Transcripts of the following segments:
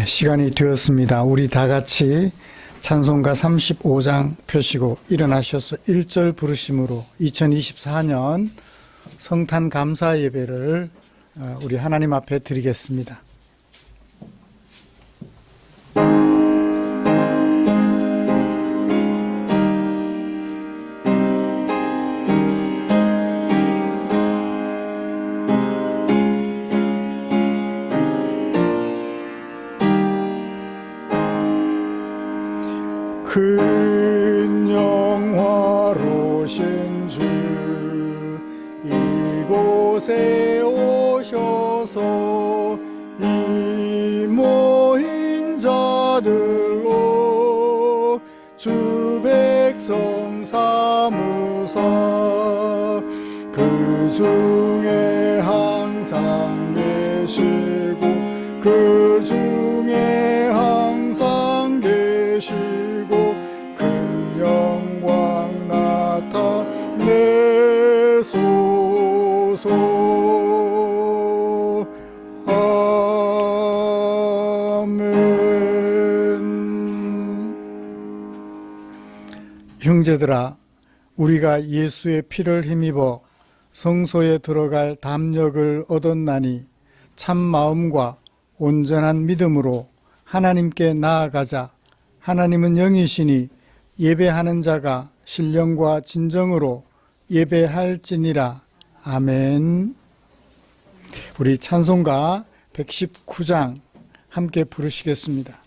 시간이 되었습니다. 우리 다 같이 찬송가 35장 펴시고 일어나셔서 1절 부르심으로 2024년 성탄 감사 예배를 우리 하나님 앞에 드리겠습니다. 큰 영화로신 주 이곳에 오셔서 이 모인 자들로 주 백성 삼으사 그 중에 항상 계시고 그 중에 항상 계시고 큰 영광 나타내소서. 아멘. 형제들아, 우리가 예수의 피를 힘입어 성소에 들어갈 담력을 얻었나니 참 마음과 온전한 믿음으로 하나님께 나아가자. 하나님은 영이시니 예배하는 자가 신령과 진정으로 예배할지니라. 아멘. 우리 찬송가 119장 함께 부르시겠습니다.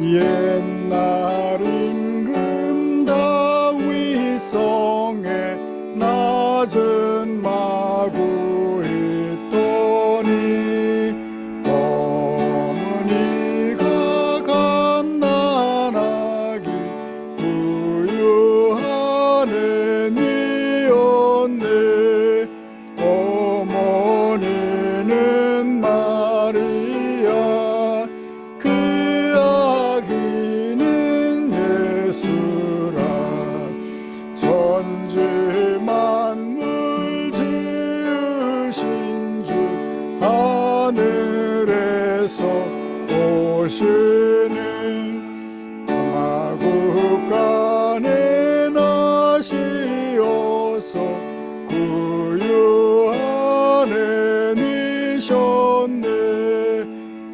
옛날 임금 다윗 성에 낮은 마구 있더니 어머니가 갓난아기 부유한 애니었네. 어머니는 마리아 그 아기는 예수라. 전지 만물 지으신 주 하늘에서 오시는 마국간에 나시어서 구유한 애니셨네.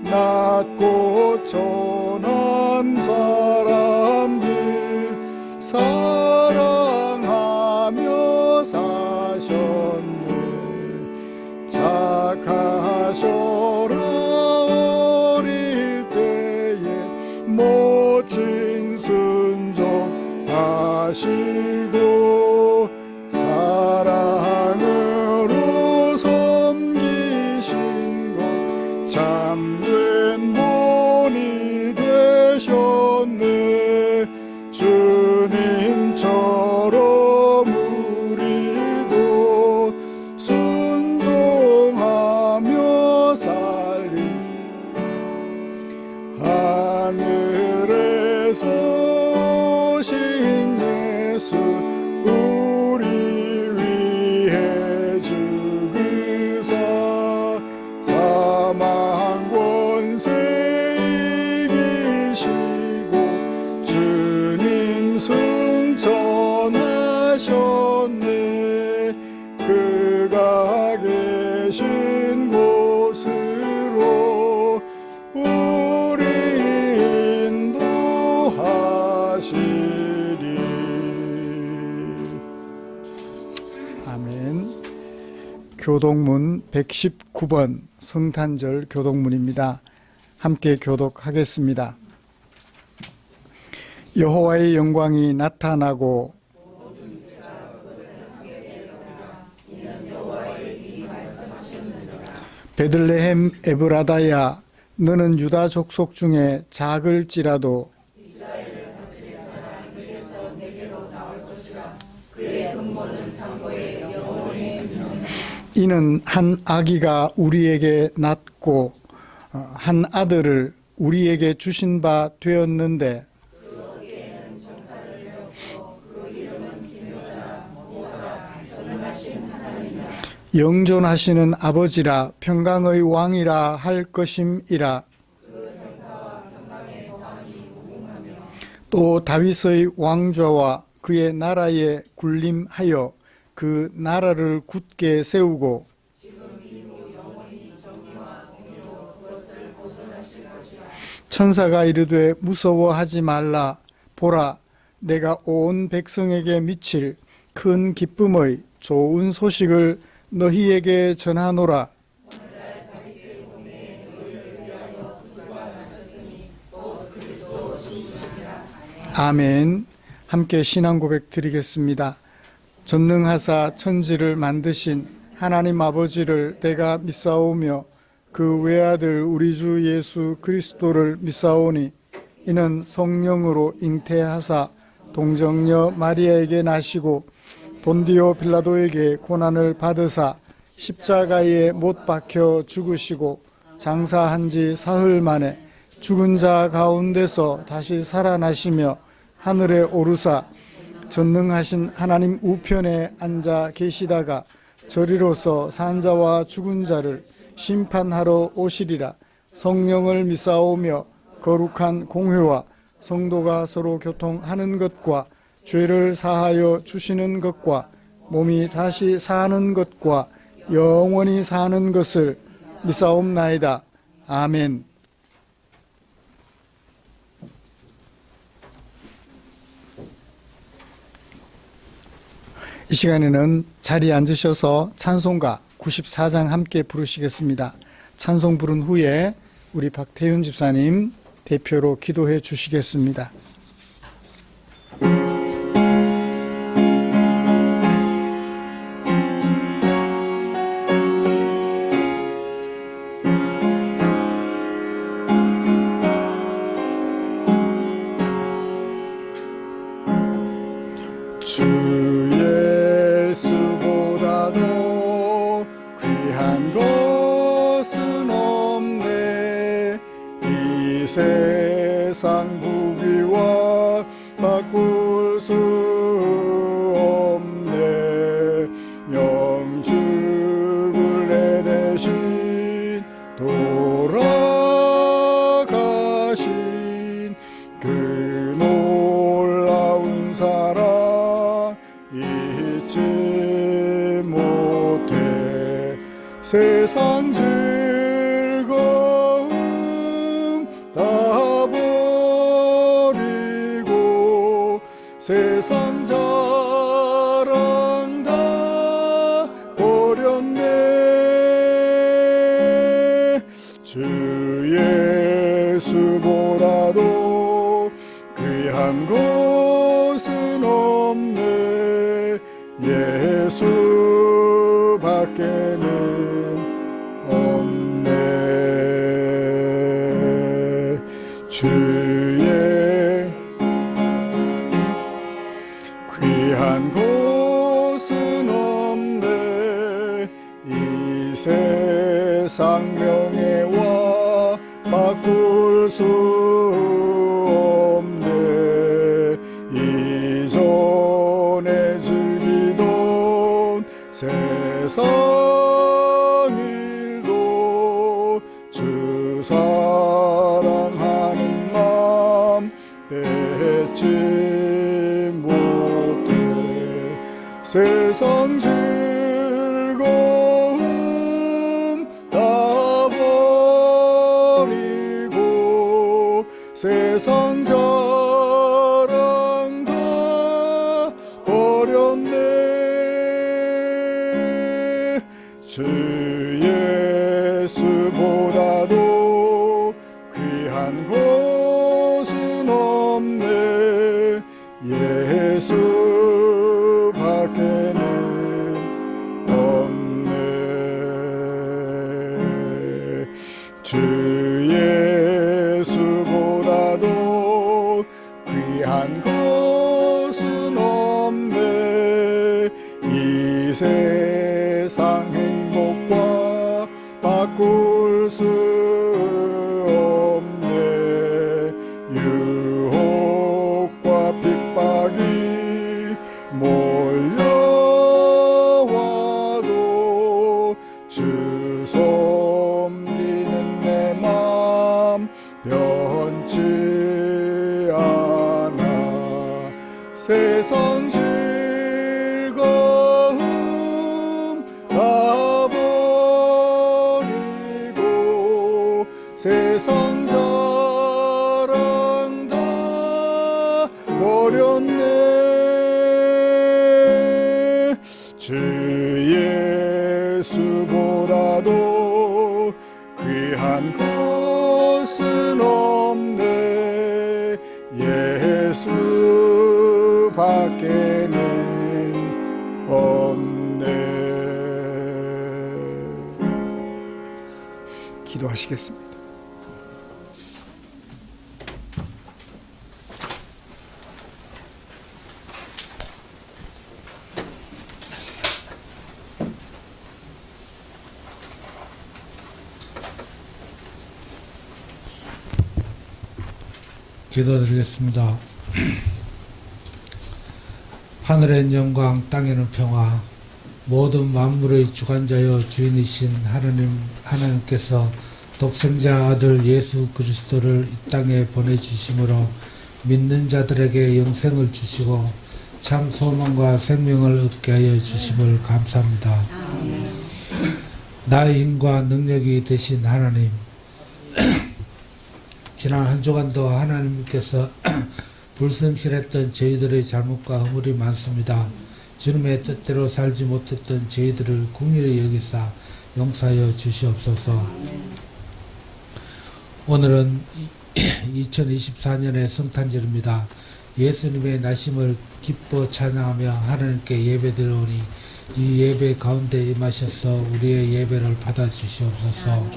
낮고 천한 사람들 사랑하며 사셨네. 착하셔라 어릴 때에 모친 순종하시고 사랑으로 섬기신 것 참된 본이 되셨네. 주님처럼 우리도 순종하며 살리. 하늘에서 오신 예수 우리 위해 죽으사 사망 권세 이기시고 주님 승천하셨네. 그가 계신 곳으로 우리 인도하시리. 아멘. 교독문 119번 성탄절 교독문입니다. 함께 교독하겠습니다. 여호와의 영광이 나타나고 베들레헴 에브라다야, 너는 유다 족속 중에 작을지라도 그의 근본은 상고의 영원 이는 한 아기가 우리에게 낳고 한 아들을 우리에게 주신 바 되었는데 영존하시는 아버지라 평강의 왕이라 할 것임이라. 또 다윗의 왕좌와 그의 나라에 군림하여 그 나라를 굳게 세우고 천사가 이르되 무서워하지 말라. 보라, 내가 온 백성에게 미칠 큰 기쁨의 좋은 소식을 너희에게 전하노라. 아멘. 함께 신앙 고백 드리겠습니다. 전능하사 천지를 만드신 하나님 아버지를 내가 믿사오며 그 외아들 우리 주 예수 그리스도를 믿사오니 이는 성령으로 잉태하사 동정녀 마리아에게 나시고 본디오 빌라도에게 고난을 받으사 십자가에 못 박혀 죽으시고 장사한 지 사흘 만에 죽은 자 가운데서 다시 살아나시며 하늘에 오르사 전능하신 하나님 우편에 앉아 계시다가 저리로서 산자와 죽은 자를 심판하러 오시리라. 성령을 믿사오며 거룩한 공회와 성도가 서로 교통하는 것과 죄를 사하여 주시는 것과 몸이 다시 사는 것과 영원히 사는 것을 믿사옵나이다. 아멘. 이 시간에는 자리에 앉으셔서 찬송가 94장 함께 부르시겠습니다. 찬송 부른 후에 우리 박태윤 집사님 대표로 기도해 주시겠습니다. 세상 부귀와 바꿀 수 없네. 영축을 내 대신 돌아가신 그 놀라운 사랑 잊지 못해. 세상 세상 자랑 다 버렸네. 주 예수보다도 귀한 것은 없네. 예수밖에는 없네. 귀한 곳은 없네. 이 세상 명예와 바꿀 수 없네. 이전에 즐기던 세상 일도 주 사랑하는 마음 뺏지 세상 즐거움 다 버리고 세상 자랑 다 버렸네. 주 예수보다도 귀한 것은 없네. 예수 밖에는 없네. 주 예수보다도 귀한 것은 없네. 이 세상 행 바꿀 수 없네. 유혹과 핍박이 몰려와도 주 섬기는 내 맘 변치 않아. 세상 즐거움 다 버리고 세상 사랑 다 버렸네. 주 예수보다도 귀한 것은 없네. 예수밖에는 없네. 기도하시겠습니다. 기도드리겠습니다. 하늘엔 영광, 땅에는 평화, 모든 만물의 주관자여 주인이신 하나님께서 독생자 아들 예수 그리스도를 이 땅에 보내주심으로 믿는 자들에게 영생을 주시고 참 소망과 생명을 얻게 하여 주심을 감사합니다. 나의 힘과 능력이 되신 하나님, 지난 한 주간도 하나님께서 불성실했던 저희들의 잘못과 허물이 많습니다. 주님의 뜻대로 살지 못했던 저희들을 긍휼히 여기사 용서하여 주시옵소서. 오늘은 2024년의 성탄절입니다. 예수님의 나심을 기뻐 찬양하며 하나님께 예배드리오니 이 예배 가운데 임하셔서 우리의 예배를 받아 주시옵소서.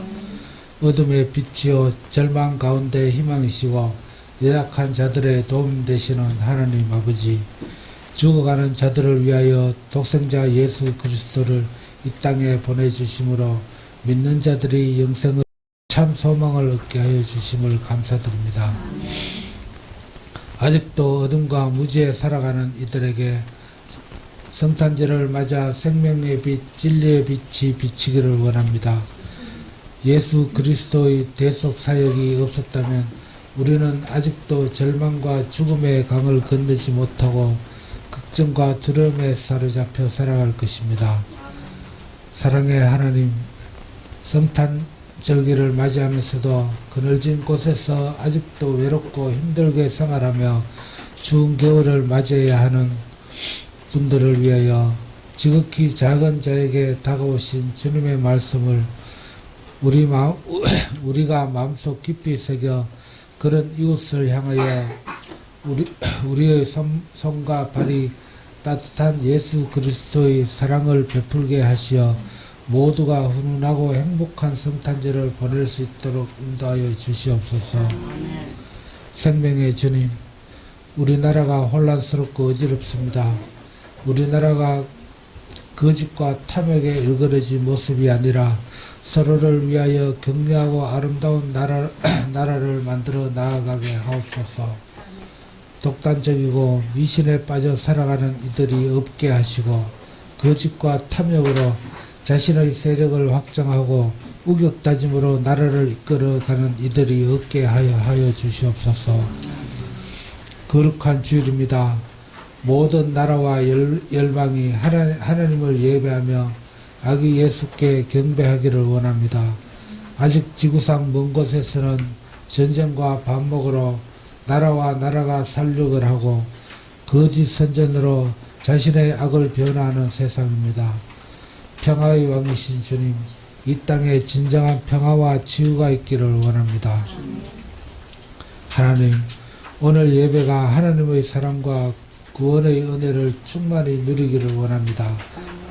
어둠의 빛이요 절망 가운데 희망이시고 연약한 자들의 도움 되시는 하나님 아버지, 죽어가는 자들을 위하여 독생자 예수 그리스도를 이 땅에 보내주심으로 믿는 자들이 영생을 참 소망을 얻게 하여 주심을 감사드립니다. 아직도 어둠과 무지에 살아가는 이들에게 성탄절을 맞아 생명의 빛, 진리의 빛이 비치기를 원합니다. 예수 그리스도의 대속 사역이 없었다면 우리는 아직도 절망과 죽음의 강을 건너지 못하고 걱정과 두려움에 사로잡혀 살아갈 것입니다. 사랑의 하나님, 성탄절기를 맞이하면서도 그늘진 곳에서 아직도 외롭고 힘들게 생활하며 추운 겨울을 맞이해야 하는 분들을 위하여 지극히 작은 자에게 다가오신 주님의 말씀을 우리가 마음속 깊이 새겨 그런 이웃을 향하여 우리의 손과 발이 따뜻한 예수 그리스도의 사랑을 베풀게 하시어 모두가 훈훈하고 행복한 성탄절을 보낼 수 있도록 인도하여 주시옵소서. 생명의 주님, 우리나라가 혼란스럽고 어지럽습니다. 우리나라가 거짓과 탐욕에 일그러진 모습이 아니라 서로를 위하여 격려하고 아름다운 나라를 만들어 나아가게 하옵소서. 독단적이고 미신에 빠져 살아가는 이들이 없게 하시고 거짓과 탐욕으로 자신의 세력을 확장하고 우격다짐으로 나라를 이끌어가는 이들이 없게 하여 주시옵소서. 거룩한 주일입니다. 모든 나라와 열방이 하나님을 예배하며 아기 예수께 경배하기를 원합니다. 아직 지구상 먼 곳에서는 전쟁과 반목으로 나라와 나라가 살육을 하고 거짓 선전으로 자신의 악을 변화하는 세상입니다. 평화의 왕이신 주님, 이 땅에 진정한 평화와 치유가 있기를 원합니다. 하나님, 오늘 예배가 하나님의 사랑과 구원의 은혜를 충만히 누리기를 원합니다.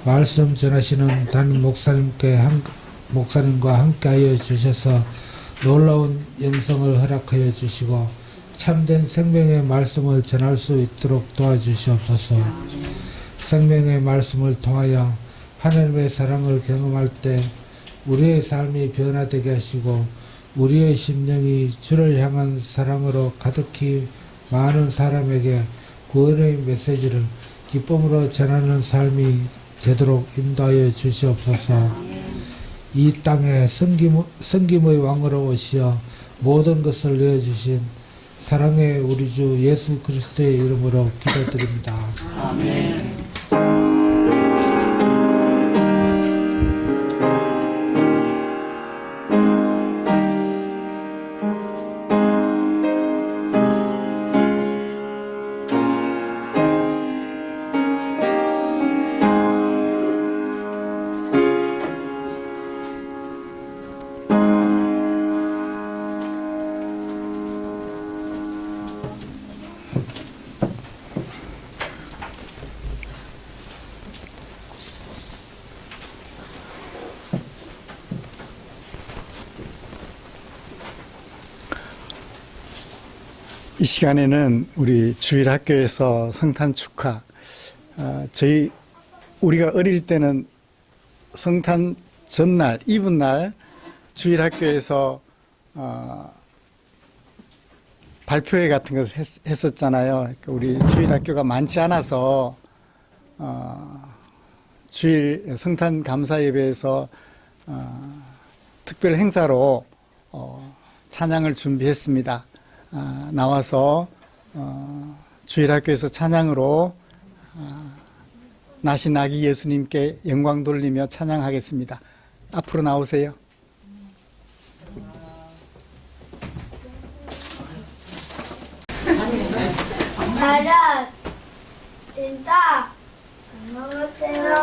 말씀 전하시는 담임 목사님과 함께하여 주셔서 놀라운 영성을 허락하여 주시고 참된 생명의 말씀을 전할 수 있도록 도와주시옵소서. 생명의 말씀을 통하여 하나님의 사랑을 경험할 때 우리의 삶이 변화되게 하시고 우리의 심령이 주를 향한 사랑으로 가득히 많은 사람에게 구원의 메시지를 기쁨으로 전하는 삶이 되도록 인도하여 주시옵소서. 이 땅에 성김의 왕으로 오시어 모든 것을 내어주신 사랑의 우리 주 예수 그리스도의 이름으로 기도드립니다. 아멘. 이 시간에는 우리 주일학교에서 성탄 축하, 우리가 어릴 때는 성탄 전날, 이브날 주일학교에서 발표회 같은 것을 했었잖아요. 우리 주일학교가 많지 않아서 주일 성탄 감사 예배에서 특별 행사로 찬양을 준비했습니다. 나와서 주일학교에서 찬양으로 나신 아기 예수님께 영광 돌리며 찬양하겠습니다. 앞으로 나오세요. 나라 인다 안녕하세요.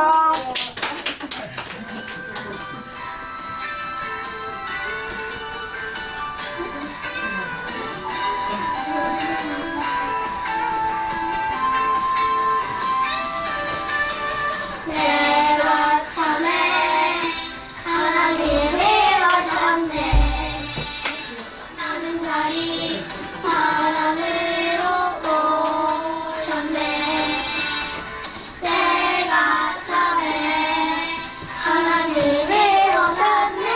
내가 참에 하나님이 오셨네. 나는 자리 사랑으로 오셨네. 내가 참에 하나님이 오셨네.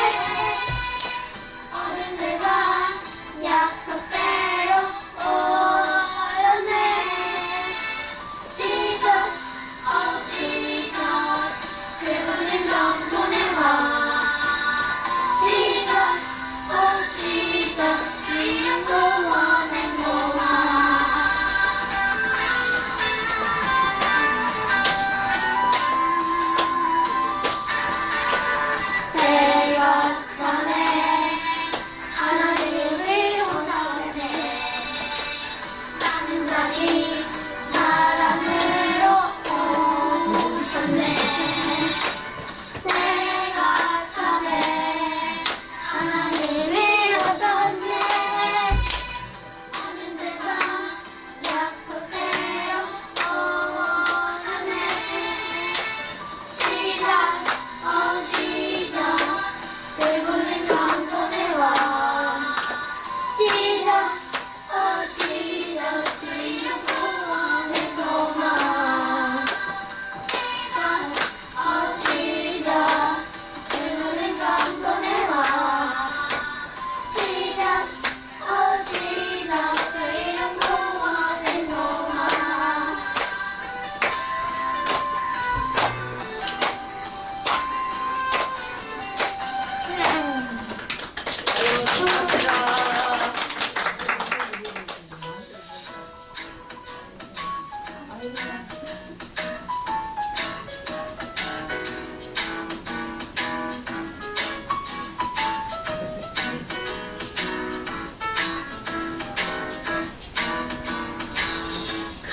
어느 세상 약속대로 오셨네. Jesus, oh Jesus, 그분은 정손의 왕. Jesus, oh Jesus, 이름 구원의 소망. 내가 전에 하나님이 오셨네. 나는 자니 사랑으로 오셨네. 내가 참에 하나님이 오셨네. 어느 세상 약속대로 오셨네. Jesus, oh Jesus, 그분은 정손의 왕. Jesus, oh Jesus, 이름 구원의 소망. Jesus, oh Jesus, 그분은 정손의 왕. Jesus, oh Jesus, 그 이름 구원의 소망.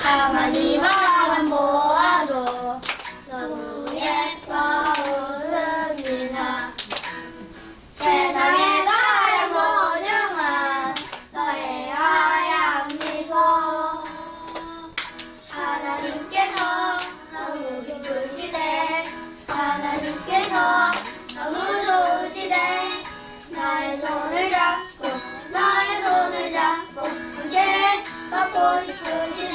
가만히 바라보아도 너무 예뻐 웃음이나 세상에 가장 소중한 너의 하얀 미소. 하나님께서 너무 기쁘시대. 하나님께서 너무 좋으시대. 나의 손을 잡고 함께 걷고 싶으시네.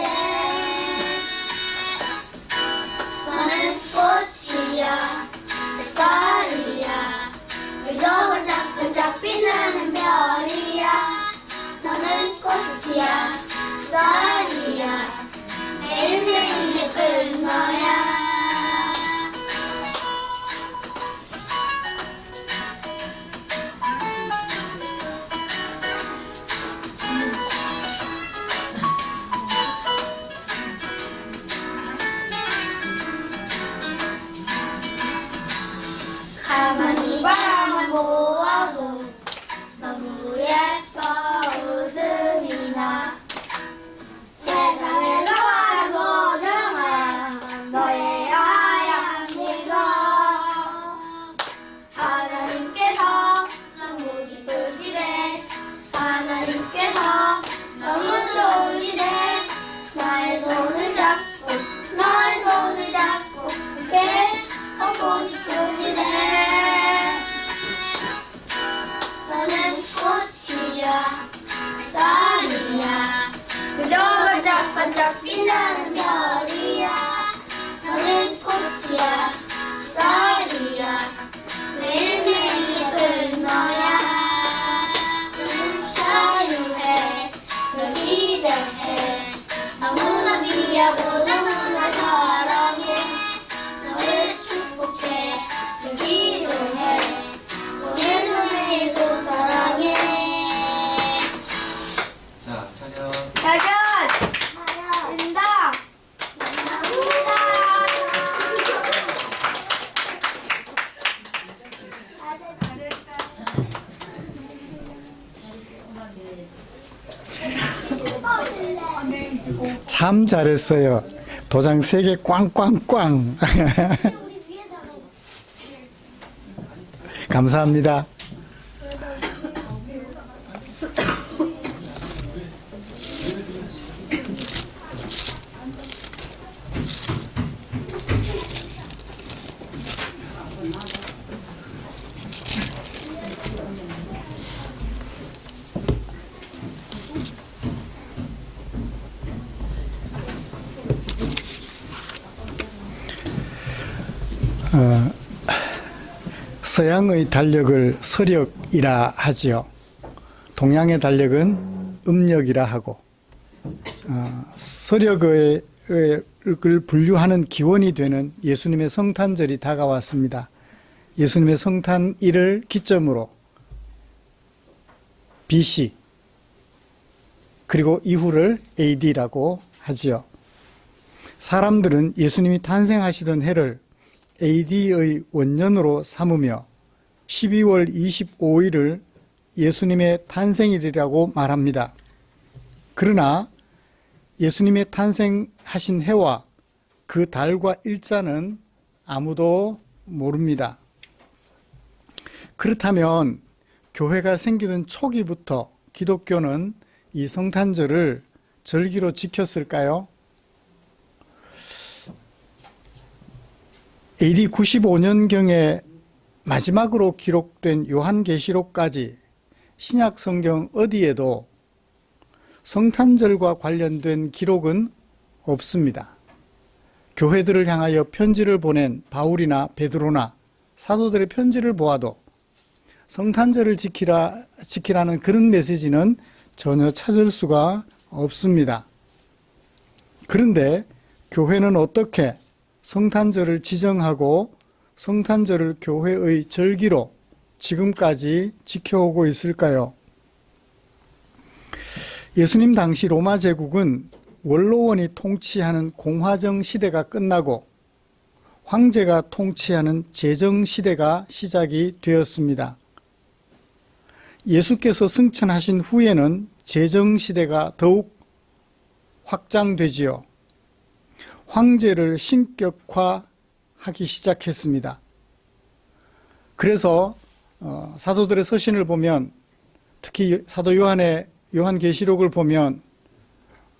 기도해 너무나 귀하고 너무나 사랑해 너를 축복해 늘 기도해 오늘도 내일도 사랑해 자, 찬양. 자전 된다 참 잘했어요. 도장 3개 꽝꽝꽝. 감사합니다. 서양의 달력을 서력이라 하지요. 동양의 달력은 음력이라 하고 서력을 분류하는 기원이 되는 예수님의 성탄절이 다가왔습니다. 예수님의 성탄일을 기점으로 BC 그리고 이후를 AD라고 하지요. 사람들은 예수님이 탄생하시던 해를 AD의 원년으로 삼으며 12월 25일을 예수님의 탄생일이라고 말합니다. 그러나 예수님의 탄생하신 해와 그 달과 일자는 아무도 모릅니다. 그렇다면 교회가 생기던 초기부터 기독교는 이 성탄절을 절기로 지켰을까요? AD 95년경에 마지막으로 기록된 요한계시록까지 신약 성경 어디에도 성탄절과 관련된 기록은 없습니다. 교회들을 향하여 편지를 보낸 바울이나 베드로나 사도들의 편지를 보아도 성탄절을 지키라는 그런 메시지는 전혀 찾을 수가 없습니다. 그런데 교회는 어떻게 성탄절을 지정하고 성탄절을 교회의 절기로 지금까지 지켜오고 있을까요? 예수님 당시 로마 제국은 원로원이 통치하는 공화정 시대가 끝나고 황제가 통치하는 제정 시대가 시작이 되었습니다. 예수께서 승천하신 후에는 제정 시대가 더욱 확장되지요. 황제를 신격화하기 시작했습니다. 그래서 사도들의 서신을 보면 특히 사도 요한계시록을 보면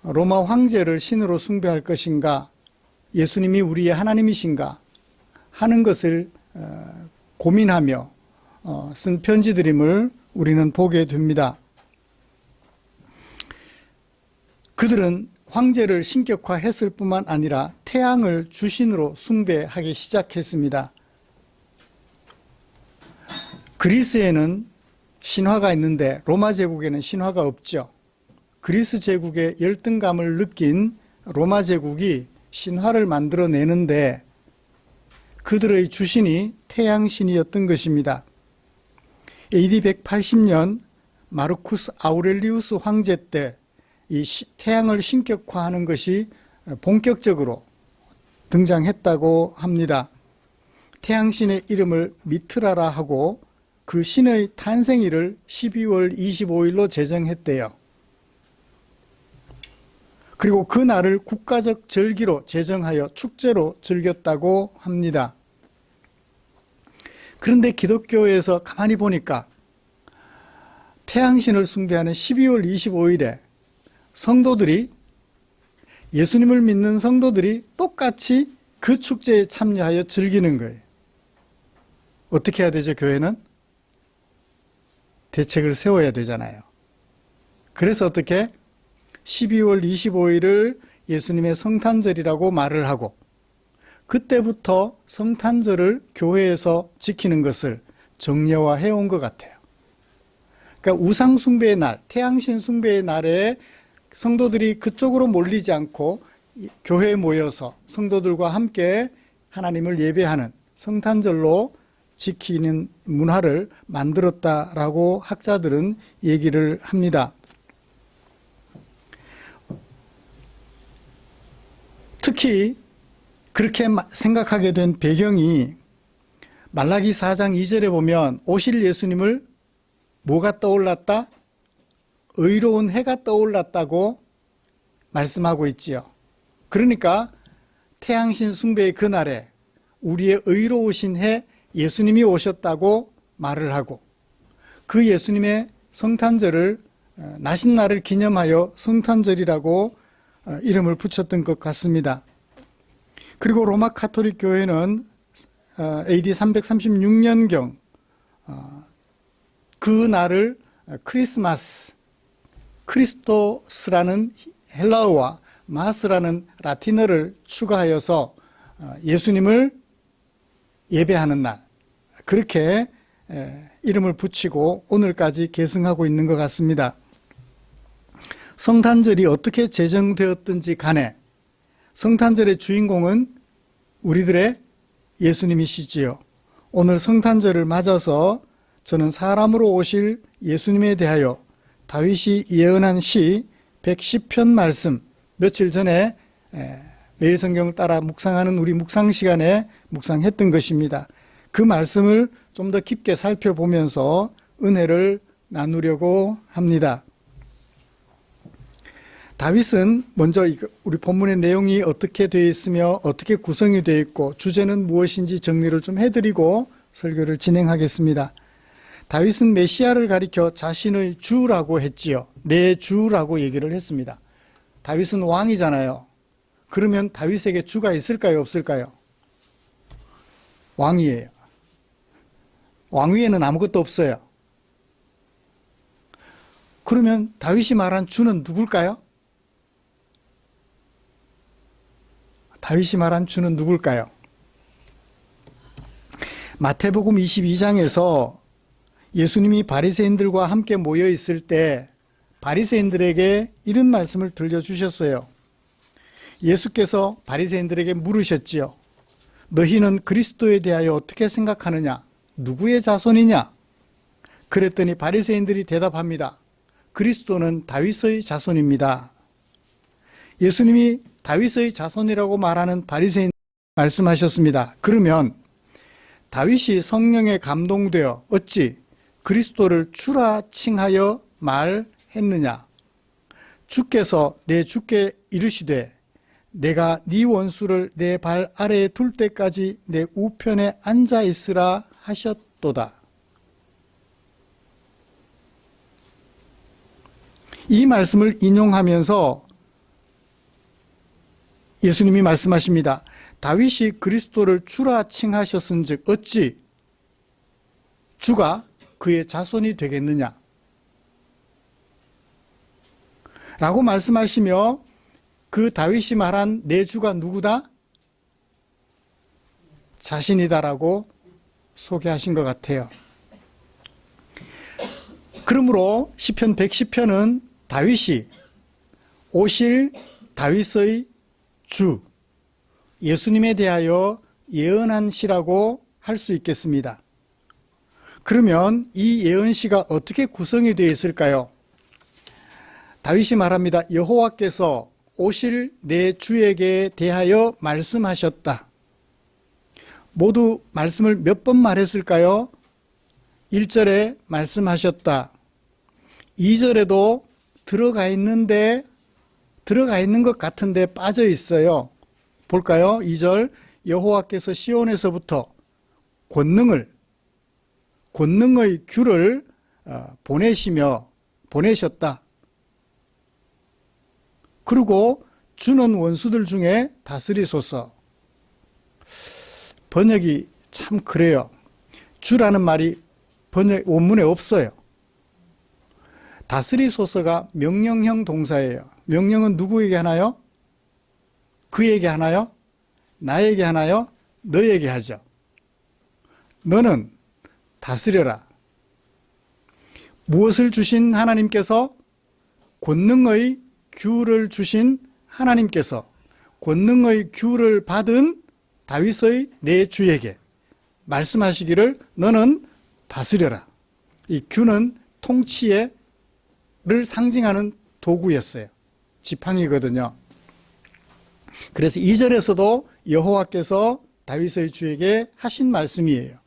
로마 황제를 신으로 숭배할 것인가 예수님이 우리의 하나님이신가 하는 것을 고민하며 쓴 편지들임을 우리는 보게 됩니다. 그들은 황제를 신격화했을 뿐만 아니라 태양을 주신으로 숭배하기 시작했습니다. 그리스에는 신화가 있는데 로마 제국에는 신화가 없죠. 그리스 제국의 열등감을 느낀 로마 제국이 신화를 만들어내는데 그들의 주신이 태양신이었던 것입니다. AD 180년 마르쿠스 아우렐리우스 황제 때 이 태양을 신격화하는 것이 본격적으로 등장했다고 합니다. 태양신의 이름을 미트라라 하고 그 신의 탄생일을 12월 25일로 제정했대요. 그리고 그 날을 국가적 절기로 제정하여 축제로 즐겼다고 합니다. 그런데 기독교에서 가만히 보니까 태양신을 숭배하는 12월 25일에 성도들이 예수님을 믿는 성도들이 똑같이 그 축제에 참여하여 즐기는 거예요. 어떻게 해야 되죠? 교회는 대책을 세워야 되잖아요. 그래서 어떻게 12월 25일을 예수님의 성탄절이라고 말을 하고 그때부터 성탄절을 교회에서 지키는 것을 정례화해 온 것 같아요. 그러니까 우상 숭배의 날, 태양신 숭배의 날에 성도들이 그쪽으로 몰리지 않고 교회에 모여서 성도들과 함께 하나님을 예배하는 성탄절로 지키는 문화를 만들었다라고 학자들은 얘기를 합니다. 특히 그렇게 생각하게 된 배경이 말라기 4장 2절에 보면 오실 예수님을 뭐가 떠올랐다? 의로운 해가 떠올랐다고 말씀하고 있지요. 그러니까 태양신 숭배의 그날에 우리의 의로우신 해 예수님이 오셨다고 말을 하고 그 예수님의 성탄절을 나신 날을 기념하여 성탄절이라고 이름을 붙였던 것 같습니다. 그리고 로마 가톨릭 교회는 AD 336년경 그 날을 크리스마스, 크리스토스라는 헬라어와 마스라는 라틴어를 추가하여서 예수님을 예배하는 날, 그렇게 이름을 붙이고 오늘까지 계승하고 있는 것 같습니다. 성탄절이 어떻게 제정되었든지 간에 성탄절의 주인공은 우리들의 예수님이시지요. 오늘 성탄절을 맞아서 저는 사람으로 오실 예수님에 대하여 다윗이 예언한 시 110편 말씀, 며칠 전에 매일 성경을 따라 묵상하는 우리 묵상 시간에 묵상했던 것입니다. 그 말씀을 좀 더 깊게 살펴보면서 은혜를 나누려고 합니다. 다윗은 먼저 우리 본문의 내용이 어떻게 되어 있으며 어떻게 구성이 되어 있고 주제는 무엇인지 정리를 좀 해드리고 설교를 진행하겠습니다. 다윗은 메시아를 가리켜 자신의 주라고 했지요. 내 주라고 얘기를 했습니다. 다윗은 왕이잖아요. 그러면 다윗에게 주가 있을까요, 없을까요? 왕이에요. 왕 위에는 아무것도 없어요. 그러면 다윗이 말한 주는 누굴까요? 다윗이 말한 주는 누굴까요? 마태복음 22장에서 예수님이 바리새인들과 함께 모여 있을 때 바리새인들에게 이런 말씀을 들려주셨어요. 예수께서 바리새인들에게 물으셨지요. 너희는 그리스도에 대하여 어떻게 생각하느냐? 누구의 자손이냐? 그랬더니 바리새인들이 대답합니다. 그리스도는 다윗의 자손입니다. 예수님이 다윗의 자손이라고 말하는 바리새인 말씀하셨습니다. 그러면 다윗이 성령에 감동되어 어찌 그리스도를 주라 칭하여 말했느냐? 주께서 내 주께 이르시되 내가 네 원수를 내 발 아래에 둘 때까지 내 우편에 앉아 있으라 하셨도다. 이 말씀을 인용하면서 예수님이 말씀하십니다. 다윗이 그리스도를 주라 칭하셨은즉 어찌 주가 그의 자손이 되겠느냐? 라고 말씀하시며 그 다윗이 말한 내 주가 누구다? 자신이다라고 소개하신 것 같아요. 그러므로 시편 110편은 다윗이 오실 다윗의 주, 예수님에 대하여 예언한 시라고 할 수 있겠습니다. 그러면 이 예언시가 어떻게 구성이 되어 있을까요? 다윗이 말합니다. 여호와께서 오실 내 주에게 대하여 말씀하셨다. 모두 말씀을 몇 번 말했을까요? 1절에 말씀하셨다. 2절에도 들어가 있는 것 같은데 빠져 있어요. 볼까요? 2절 여호와께서 시온에서부터 권능의 귤을 보내셨다. 그리고 주는 원수들 중에 다스리소서. 번역이 참 그래요. 주라는 말이 원문에 없어요. 다스리소서가 명령형 동사예요. 명령은 누구에게 하나요? 그에게 하나요? 나에게 하나요? 너에게 하죠. 너는 다스려라. 무엇을 주신 하나님께서? 권능의 규를 주신 하나님께서 권능의 규를 받은 다윗의 내 주에게 말씀하시기를 너는 다스려라. 이 규는 통치를 상징하는 도구였어요. 지팡이거든요. 그래서 2절에서도 여호와께서 다윗의 주에게 하신 말씀이에요.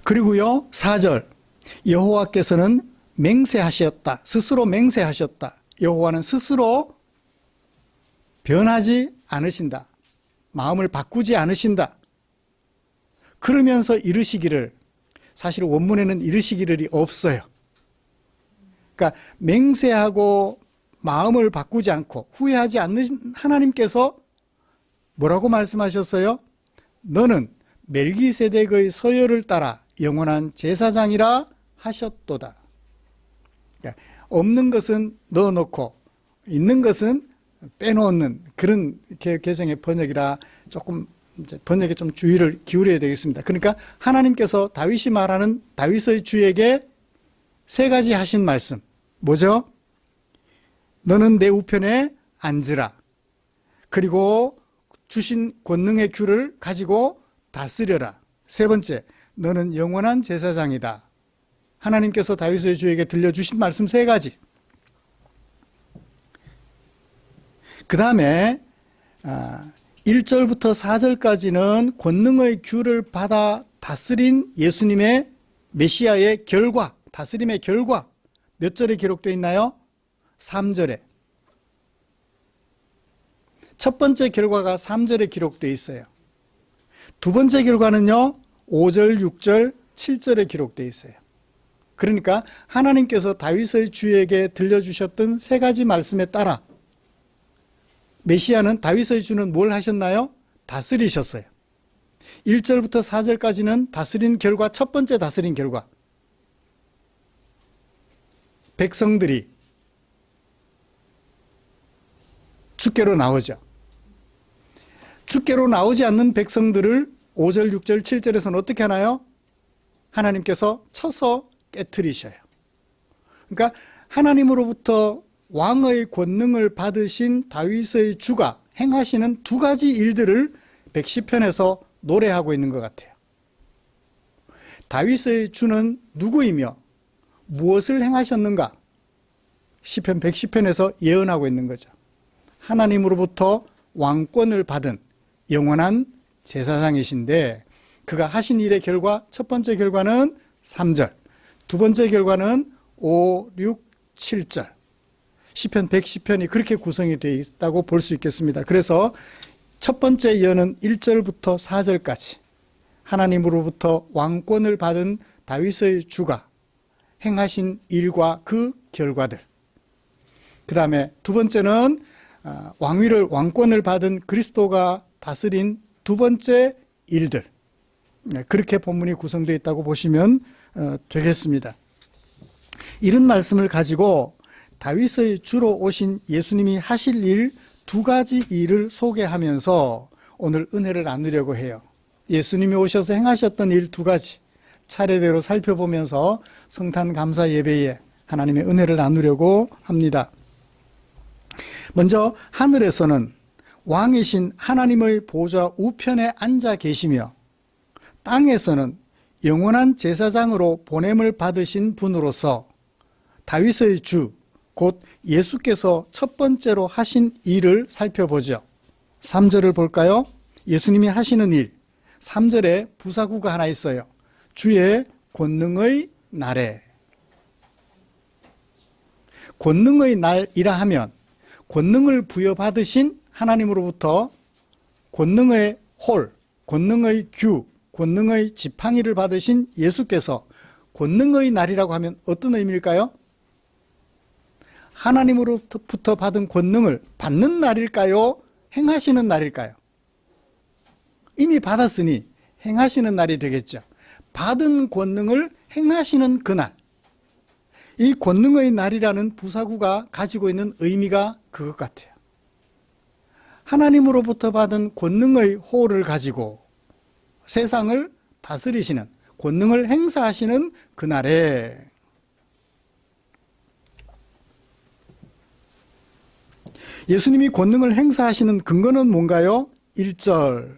그리고요 4절 여호와께서는 맹세하셨다. 스스로 맹세하셨다. 여호와는 스스로 변하지 않으신다. 마음을 바꾸지 않으신다. 그러면서 이르시기를, 사실 원문에는 이르시기를이 없어요. 그러니까 맹세하고 마음을 바꾸지 않고 후회하지 않는 하나님께서 뭐라고 말씀하셨어요? 너는 멜기세덱의 서열을 따라 영원한 제사장이라 하셨도다. 그러니까 없는 것은 넣어놓고 있는 것은 빼놓는 그런 개정의 번역이라 조금 이제 번역에 좀 주의를 기울여야 되겠습니다. 그러니까 하나님께서 다윗이 말하는 다윗의 주에게 세 가지 하신 말씀 뭐죠? 너는 내 우편에 앉으라. 그리고 주신 권능의 규를 가지고 다스려라. 세 번째, 너는 영원한 제사장이다. 하나님께서 다윗의 주에게 들려주신 말씀 세 가지. 그 다음에 1절부터 4절까지는 권능의 규를 받아 다스린 예수님의 메시아의 결과, 다스림의 결과 몇 절에 기록되어 있나요? 3절에. 첫 번째 결과가 3절에 기록되어 있어요. 두 번째 결과는요 5절, 6절, 7절에 기록되어 있어요. 그러니까 하나님께서 다윗의 주에게 들려주셨던 세 가지 말씀에 따라 메시아는 다윗의 주는 뭘 하셨나요? 다스리셨어요. 1절부터 4절까지는 다스린 결과, 첫 번째 다스린 결과. 백성들이 주께로 나오죠. 주께로 나오지 않는 백성들을 5절, 6절, 7절에서는 어떻게 하나요? 하나님께서 쳐서 깨트리셔요. 그러니까 하나님으로부터 왕의 권능을 받으신 다윗의 주가 행하시는 두 가지 일들을 110편에서 노래하고 있는 것 같아요. 다윗의 주는 누구이며 무엇을 행하셨는가? 시편 110편에서 예언하고 있는 거죠. 하나님으로부터 왕권을 받은 영원한 제사장이신데 그가 하신 일의 결과, 첫 번째 결과는 3절, 두 번째 결과는 5, 6, 7절. 시편 110편이 그렇게 구성이 되어 있다고 볼 수 있겠습니다. 그래서 첫 번째 예언은 1절부터 4절까지 하나님으로부터 왕권을 받은 다윗의 주가 행하신 일과 그 결과들. 그 다음에 두 번째는 왕권을 받은 그리스도가 다스린 두 번째 일들. 그렇게 본문이 구성되어 있다고 보시면 되겠습니다. 이런 말씀을 가지고 다윗의 주로 오신 예수님이 하실 일 두 가지 일을 소개하면서 오늘 은혜를 나누려고 해요. 예수님이 오셔서 행하셨던 일 두 가지 차례대로 살펴보면서 성탄 감사 예배에 하나님의 은혜를 나누려고 합니다. 먼저 하늘에서는 왕이신 하나님의 보좌 우편에 앉아 계시며 땅에서는 영원한 제사장으로 보냄을 받으신 분으로서 다윗의 주, 곧 예수께서 첫 번째로 하신 일을 살펴보죠. 3절을 볼까요? 예수님이 하시는 일, 3절에 부사구가 하나 있어요. 주의 권능의 날에. 권능의 날이라 하면 권능을 부여받으신 하나님으로부터 권능의 홀, 권능의 규, 권능의 지팡이를 받으신 예수께서 권능의 날이라고 하면 어떤 의미일까요? 하나님으로부터 받은 권능을 받는 날일까요? 행하시는 날일까요? 이미 받았으니 행하시는 날이 되겠죠. 받은 권능을 행하시는 그날. 이 권능의 날이라는 부사구가 가지고 있는 의미가 그것 같아요. 하나님으로부터 받은 권능의 호를 가지고 세상을 다스리시는, 권능을 행사하시는 그날에 예수님이 권능을 행사하시는 근거는 뭔가요? 1절.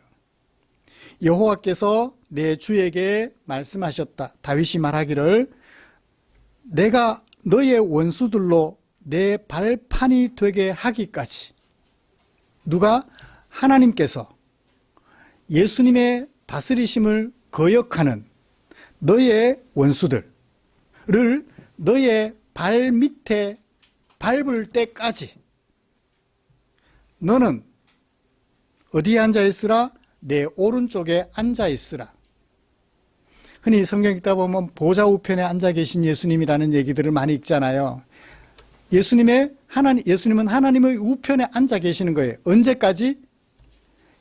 여호와께서 내 주에게 말씀하셨다. 다윗이 말하기를 내가 너의 원수들로 내 발판이 되게 하기까지. 누가? 하나님께서 예수님의 다스리심을 거역하는 너의 원수들을 너의 발 밑에 밟을 때까지 너는 어디에 앉아 있으라? 내 오른쪽에 앉아 있으라. 흔히 성경 읽다 보면 보좌 우편에 앉아 계신 예수님이라는 얘기들을 많이 읽잖아요. 예수님은 하나님의 우편에 앉아 계시는 거예요. 언제까지?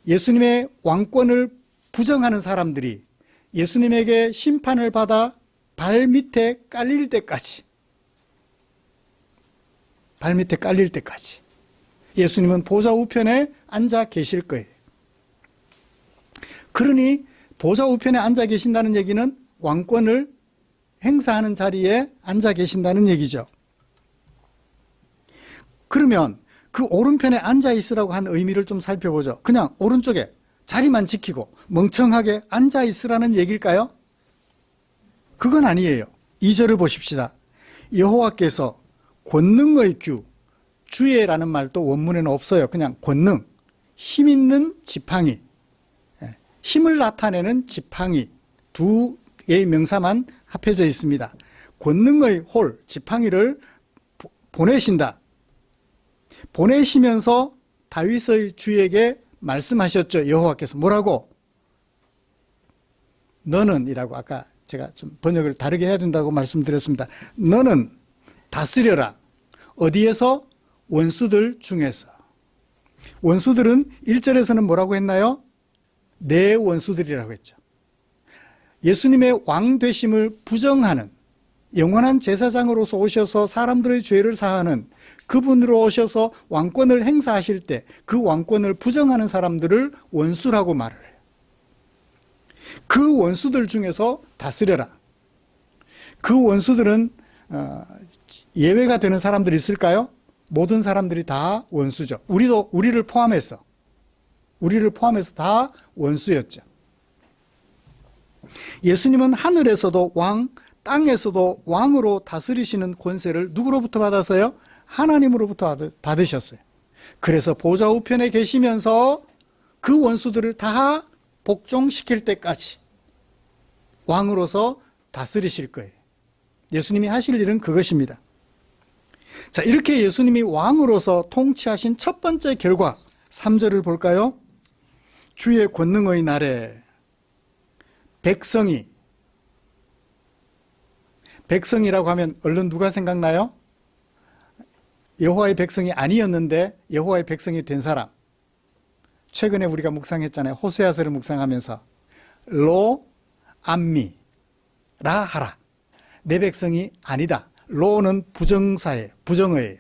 예수님의 왕권을 부정하는 사람들이 예수님에게 심판을 받아 발 밑에 깔릴 때까지. 발 밑에 깔릴 때까지. 예수님은 보좌 우편에 앉아 계실 거예요. 그러니 보좌 우편에 앉아 계신다는 얘기는 왕권을 행사하는 자리에 앉아 계신다는 얘기죠. 그러면 그 오른편에 앉아 있으라고 한 의미를 좀 살펴보죠. 그냥 오른쪽에 자리만 지키고 멍청하게 앉아 있으라는 얘기일까요? 그건 아니에요. 2절을 보십시다. 여호와께서 권능의 규, 주예라는 말도 원문에는 없어요. 그냥 권능, 힘 있는 지팡이, 힘을 나타내는 지팡이 두 개의 명사만 합해져 있습니다. 권능의 홀, 지팡이를 보내신다. 보내시면서 다윗의 주에게 말씀하셨죠. 여호와께서 뭐라고? 너는 이라고 아까 제가 좀 번역을 다르게 해야 된다고 말씀드렸습니다. 너는 다스려라. 어디에서? 원수들 중에서. 원수들은 1절에서는 뭐라고 했나요? 내 원수들이라고 했죠. 예수님의 왕 되심을 부정하는 영원한 제사장으로서 오셔서 사람들의 죄를 사하는 그분으로 오셔서 왕권을 행사하실 때 그 왕권을 부정하는 사람들을 원수라고 말을 해요. 그 원수들 중에서 다스려라. 그 원수들은 예외가 되는 사람들이 있을까요? 모든 사람들이 다 원수죠. 우리를 포함해서 다 원수였죠. 예수님은 하늘에서도 왕, 땅에서도 왕으로 다스리시는 권세를 누구로부터 받았어요? 하나님으로부터 받으셨어요. 그래서 보좌 우편에 계시면서 그 원수들을 다 복종시킬 때까지 왕으로서 다스리실 거예요. 예수님이 하실 일은 그것입니다. 자, 이렇게 예수님이 왕으로서 통치하신 첫 번째 결과 3절을 볼까요? 주의 권능의 날에 백성이라고 하면 얼른 누가 생각나요? 여호와의 백성이 아니었는데 여호와의 백성이 된 사람. 최근에 우리가 묵상했잖아요. 호세아서를 묵상하면서 로, 암미, 라하라. 내 백성이 아니다. 로는 부정사예요. 부정어예요.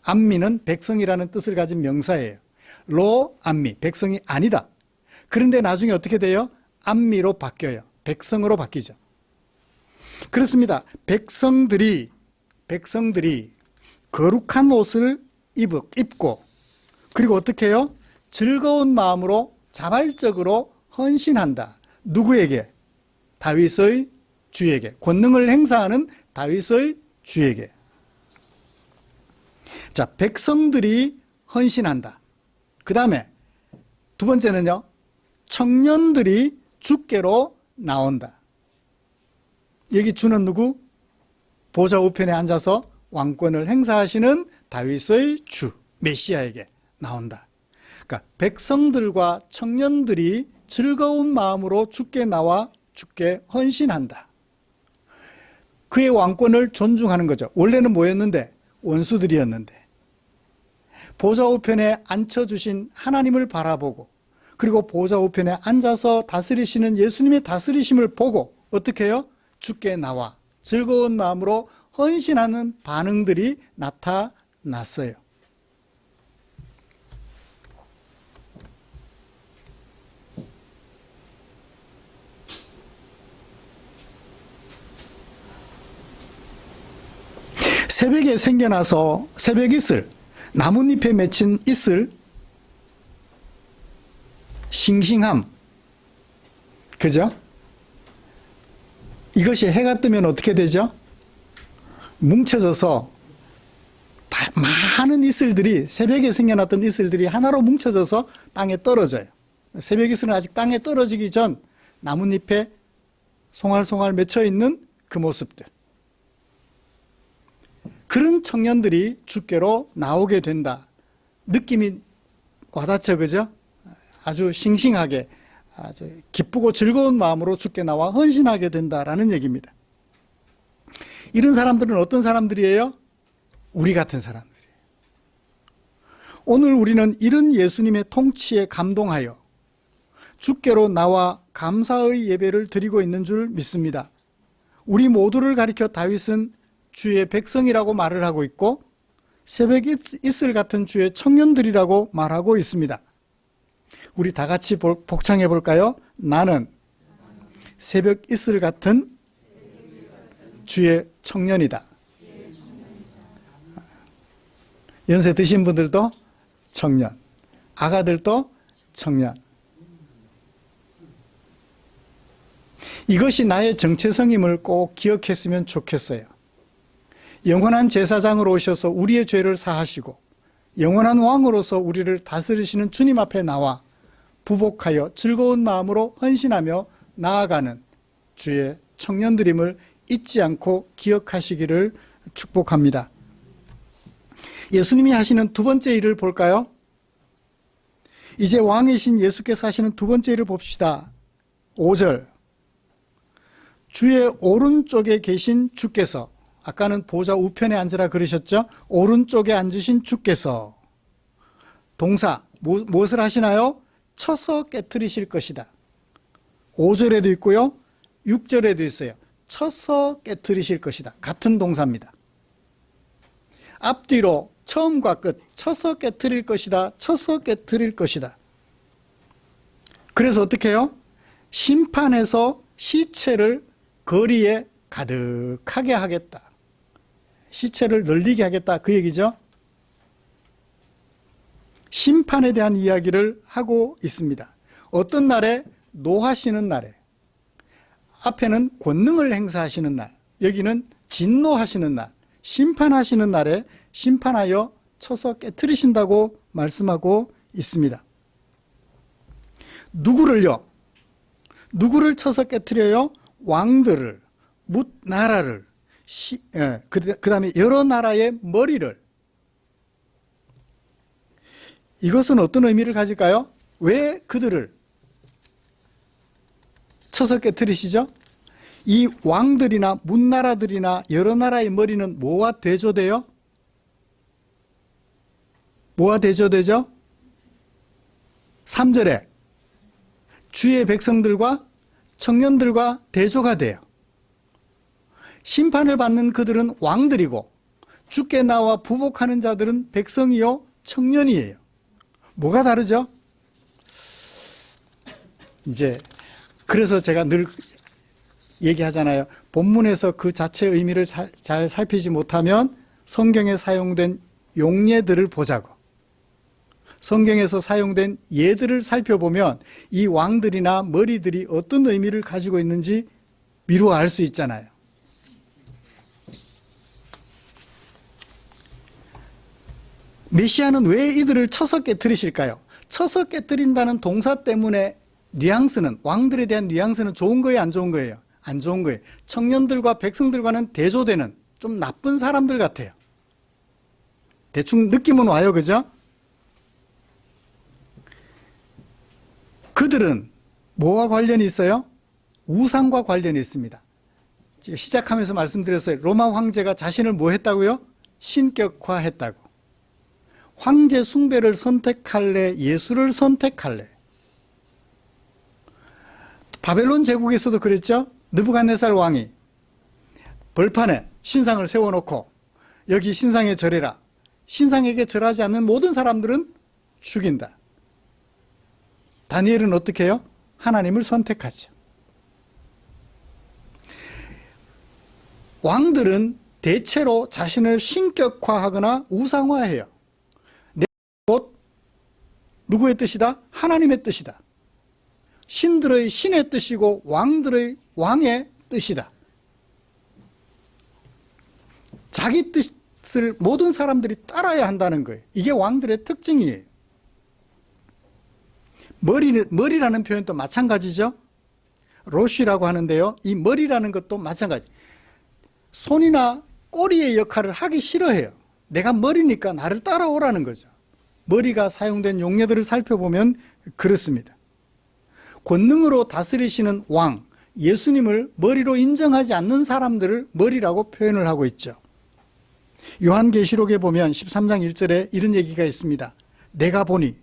암미는 백성이라는 뜻을 가진 명사예요. 로, 암미, 백성이 아니다. 그런데 나중에 어떻게 돼요? 암미로 바뀌어요. 백성으로 바뀌죠. 그렇습니다. 백성들이 거룩한 옷을 입고 그리고 어떻게 해요? 즐거운 마음으로 자발적으로 헌신한다. 누구에게? 다윗의 주에게. 권능을 행사하는 다윗의 주에게. 자, 백성들이 헌신한다. 그 다음에 두 번째는요. 청년들이 주께로 나온다. 여기 주는 누구? 보좌 우편에 앉아서 왕권을 행사하시는 다윗의 주, 메시아에게 나온다. 그러니까 백성들과 청년들이 즐거운 마음으로 주께 나와 주께 헌신한다. 그의 왕권을 존중하는 거죠. 원래는 뭐였는데? 원수들이었는데. 보좌 우편에 앉혀주신 하나님을 바라보고 그리고 보좌 우편에 앉아서 다스리시는 예수님의 다스리심을 보고 어떻게 해요? 주께 나와 즐거운 마음으로 헌신하는 반응들이 나타났어요. 새벽에 생겨나서 새벽 이슬, 나뭇잎에 맺힌 이슬, 싱싱함, 그죠? 이것이 해가 뜨면 어떻게 되죠? 뭉쳐져서 많은 이슬들이, 새벽에 생겨났던 이슬들이 하나로 뭉쳐져서 땅에 떨어져요. 새벽 이슬은 아직 땅에 떨어지기 전 나뭇잎에 송알송알 맺혀 있는 그 모습들. 그런 청년들이 주께로 나오게 된다. 느낌이 와닿죠, 그죠? 아주 싱싱하게, 아주 기쁘고 즐거운 마음으로 주께 나와 헌신하게 된다라는 얘기입니다. 이런 사람들은 어떤 사람들이에요? 우리 같은 사람들이에요. 오늘 우리는 이런 예수님의 통치에 감동하여 주께로 나와 감사의 예배를 드리고 있는 줄 믿습니다. 우리 모두를 가리켜 다윗은 주의 백성이라고 말을 하고 있고 새벽 이슬 같은 주의 청년들이라고 말하고 있습니다. 우리 다 같이 복창해 볼까요? 나는 새벽 이슬 같은 주의 청년이다. 연세 드신 분들도 청년, 아가들도 청년. 이것이 나의 정체성임을 꼭 기억했으면 좋겠어요. 영원한 제사장으로 오셔서 우리의 죄를 사하시고 영원한 왕으로서 우리를 다스리시는 주님 앞에 나와 부복하여 즐거운 마음으로 헌신하며 나아가는 주의 청년들임을 잊지 않고 기억하시기를 축복합니다. 예수님이 하시는 두 번째 일을 볼까요? 이제 왕이신 예수께서 하시는 두 번째 일을 봅시다. 5절. 주의 오른쪽에 계신 주께서, 아까는 보좌 우편에 앉으라 그러셨죠? 오른쪽에 앉으신 주께서 동사 무엇을 하시나요? 쳐서 깨트리실 것이다. 5절에도 있고요 6절에도 있어요. 쳐서 깨트리실 것이다. 같은 동사입니다. 앞뒤로 처음과 끝, 쳐서 깨트릴 것이다, 쳐서 깨트릴 것이다. 그래서 어떻게 해요? 심판해서 시체를 거리에 가득하게 하겠다. 시체를 널리게 하겠다, 그 얘기죠. 심판에 대한 이야기를 하고 있습니다. 어떤 날에? 노하시는 날에. 앞에는 권능을 행사하시는 날, 여기는 진노하시는 날, 심판하시는 날에 심판하여 쳐서 깨트리신다고 말씀하고 있습니다. 누구를요? 누구를 쳐서 깨트려요? 왕들을, 나라를, 그 다음에 여러 나라의 머리를. 이것은 어떤 의미를 가질까요? 왜 그들을 쳐서 깨트리시죠? 이 왕들이나 문나라들이나 여러 나라의 머리는 뭐와 대조돼요? 뭐와 대조되죠? 3절에 주의 백성들과 청년들과 대조가 돼요. 심판을 받는 그들은 왕들이고 주께 나와 부복하는 자들은 백성이요 청년이에요. 뭐가 다르죠? 이제 그래서 제가 늘 얘기하잖아요. 본문에서 그 자체의 의미를 잘 살피지 못하면 성경에 사용된 용례들을 보자고. 성경에서 사용된 예들을 살펴보면 이 왕들이나 머리들이 어떤 의미를 가지고 있는지 미루어 알 수 있잖아요. 메시아는 왜 이들을 쳐서 깨뜨리실까요? 쳐서 깨뜨린다는 동사 때문에 뉘앙스는, 왕들에 대한 뉘앙스는 좋은 거예요, 안 좋은 거예요? 안 좋은 거예요. 청년들과 백성들과는 대조되는 좀 나쁜 사람들 같아요. 대충 느낌은 와요, 그죠? 그들은 뭐와 관련이 있어요? 우상과 관련이 있습니다. 제가 시작하면서 말씀드렸어요. 로마 황제가 자신을 뭐 했다고요? 신격화했다고. 황제 숭배를 선택할래? 예수를 선택할래? 바벨론 제국에서도 그랬죠? 느부갓네살 왕이 벌판에 신상을 세워놓고 여기 신상에 절해라. 신상에게 절하지 않는 모든 사람들은 죽인다. 다니엘은 어떻게 해요? 하나님을 선택하죠. 왕들은 대체로 자신을 신격화하거나 우상화해요. 누구의 뜻이다? 하나님의 뜻이다. 신들의 신의 뜻이고 왕들의 왕의 뜻이다. 자기 뜻을 모든 사람들이 따라야 한다는 거예요. 이게 왕들의 특징이에요. 머리라는 표현도 마찬가지죠. 로쉬라고 하는데요. 이 머리라는 것도 마찬가지. 손이나 꼬리의 역할을 하기 싫어해요. 내가 머리니까 나를 따라오라는 거죠. 머리가 사용된 용례들을 살펴보면 그렇습니다. 권능으로 다스리시는 왕, 예수님을 머리로 인정하지 않는 사람들을 머리라고 표현을 하고 있죠. 요한계시록에 보면 13장 1절에 이런 얘기가 있습니다. 내가 보니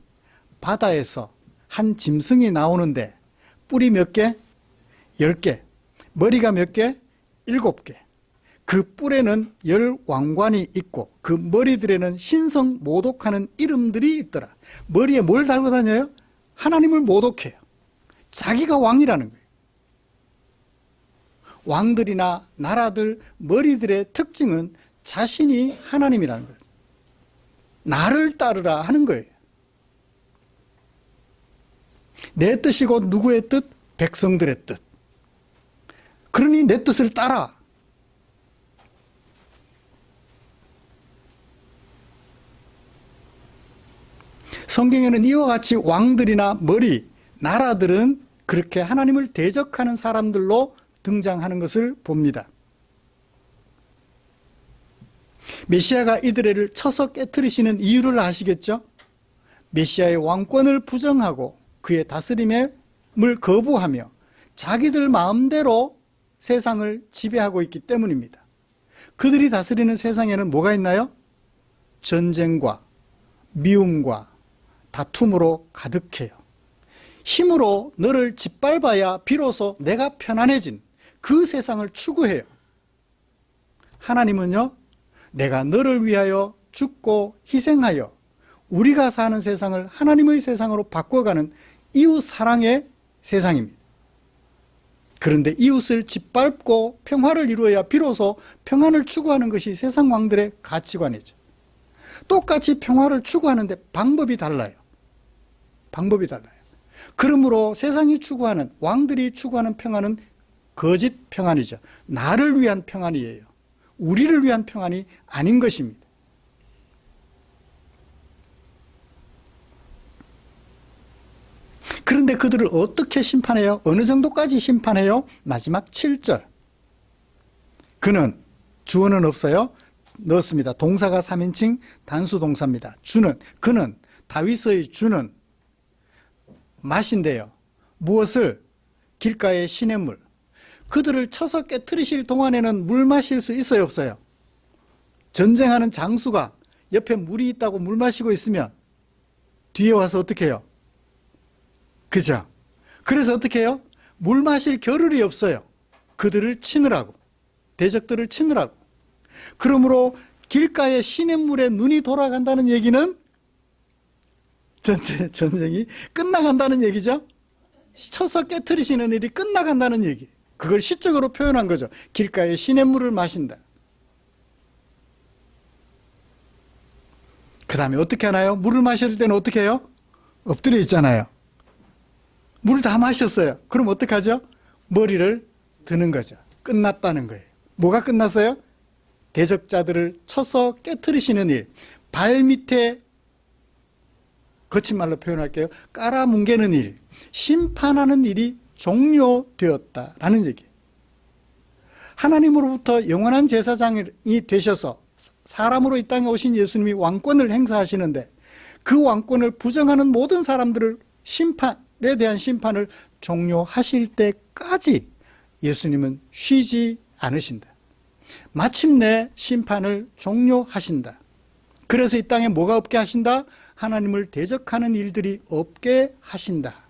바다에서 한 짐승이 나오는데 뿔이 몇 개? 10개. 머리가 몇 개? 7개. 그 뿔에는 10왕관이 있고 그 머리들에는 신성 모독하는 이름들이 있더라. 머리에 뭘 달고 다녀요? 하나님을 모독해요. 자기가 왕이라는 거예요. 왕들이나 나라들 머리들의 특징은 자신이 하나님이라는 거예요. 나를 따르라 하는 거예요. 내 뜻이고 누구의 뜻? 백성들의 뜻. 그러니 내 뜻을 따라. 성경에는 이와 같이 왕들이나 머리, 나라들은 그렇게 하나님을 대적하는 사람들로 등장하는 것을 봅니다. 메시아가 이들을 쳐서 깨트리시는 이유를 아시겠죠? 메시아의 왕권을 부정하고 그의 다스림을 거부하며 자기들 마음대로 세상을 지배하고 있기 때문입니다. 그들이 다스리는 세상에는 뭐가 있나요? 전쟁과 미움과 다툼으로 가득해요. 힘으로 너를 짓밟아야 비로소 내가 편안해진 그 세상을 추구해요. 하나님은요, 내가 너를 위하여 죽고 희생하여 우리가 사는 세상을 하나님의 세상으로 바꿔가는 이웃 사랑의 세상입니다. 그런데 이웃을 짓밟고 평화를 이루어야 비로소 평안을 추구하는 것이 세상 왕들의 가치관이죠. 똑같이 평화를 추구하는데 방법이 달라요. 방법이 달라요. 그러므로 세상이 추구하는, 왕들이 추구하는 평안은 거짓 평안이죠. 나를 위한 평안이에요. 우리를 위한 평안이 아닌 것입니다. 그런데 그들을 어떻게 심판해요? 어느 정도까지 심판해요? 마지막 7절. 그는, 주어는 없어요. 넣었습니다. 동사가 3인칭 단수 동사입니다. 주는, 그는, 다윗의 주는 마신대요. 무엇을? 길가의 시냇물. 그들을 쳐서 깨트리실 동안에는 물 마실 수 있어요, 없어요? 전쟁하는 장수가 옆에 물이 있다고 물 마시고 있으면 뒤에 와서 어떻게 해요? 그죠? 그래서 어떻게 해요? 물 마실 겨를이 없어요. 그들을 치느라고, 대적들을 치느라고. 그러므로 길가의 시냇물에 눈이 돌아간다는 얘기는 전쟁이 끝나간다는 얘기죠. 쳐서 깨트리시는 일이 끝나간다는 얘기. 그걸 시적으로 표현한 거죠. 길가에 시냇물을 마신다. 그 다음에 어떻게 하나요? 물을 마실 때는 어떻게 해요? 엎드려 있잖아요. 물을 다 마셨어요. 그럼 어떡하죠? 머리를 드는 거죠. 끝났다는 거예요. 뭐가 끝났어요? 대적자들을 쳐서 깨트리시는 일, 발 밑에, 거친 말로 표현할게요, 깔아뭉개는 일, 심판하는 일이 종료되었다라는 얘기예요. 하나님으로부터 영원한 제사장이 되셔서 사람으로 이 땅에 오신 예수님이 왕권을 행사하시는데 그 왕권을 부정하는 모든 사람들을 심판에 대한 심판을 종료하실 때까지 예수님은 쉬지 않으신다. 마침내 심판을 종료하신다. 그래서 이 땅에 뭐가 없게 하신다? 하나님을 대적하는 일들이 없게 하신다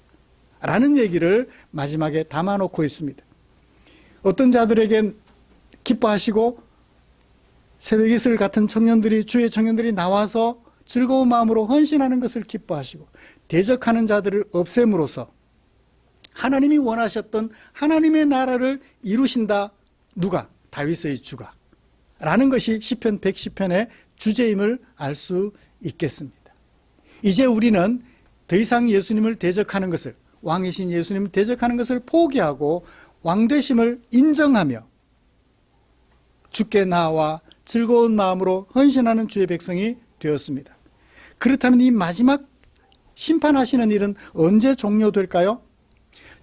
라는 얘기를 마지막에 담아놓고 있습니다. 어떤 자들에겐 기뻐하시고 새벽 이슬 같은 청년들이, 주의 청년들이 나와서 즐거운 마음으로 헌신하는 것을 기뻐하시고, 대적하는 자들을 없앰으로써 하나님이 원하셨던 하나님의 나라를 이루신다. 누가? 다윗의 주가 라는 것이 시편 110편의 주제임을 알 수 있겠습니다. 이제 우리는 더 이상 예수님을 대적하는 것을, 왕이신 예수님을 대적하는 것을 포기하고 왕되심을 인정하며 주께 나와 즐거운 마음으로 헌신하는 주의 백성이 되었습니다. 그렇다면 이 마지막 심판하시는 일은 언제 종료될까요?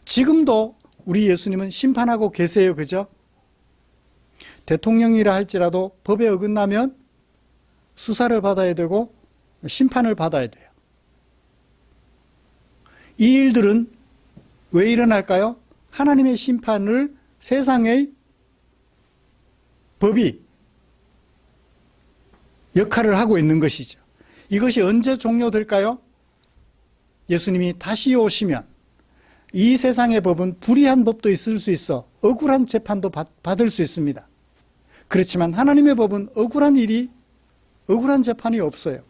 지금도 우리 예수님은 심판하고 계세요. 그죠? 대통령이라 할지라도 법에 어긋나면 수사를 받아야 되고 심판을 받아야 돼요. 이 일들은 왜 일어날까요? 하나님의 심판을 세상의 법이 역할을 하고 있는 것이죠. 이것이 언제 종료될까요? 예수님이 다시 오시면 이 세상의 법은 불의한 법도 있을 수 있어 억울한 재판도 받을 수 있습니다. 그렇지만 하나님의 법은 억울한 재판이 없어요.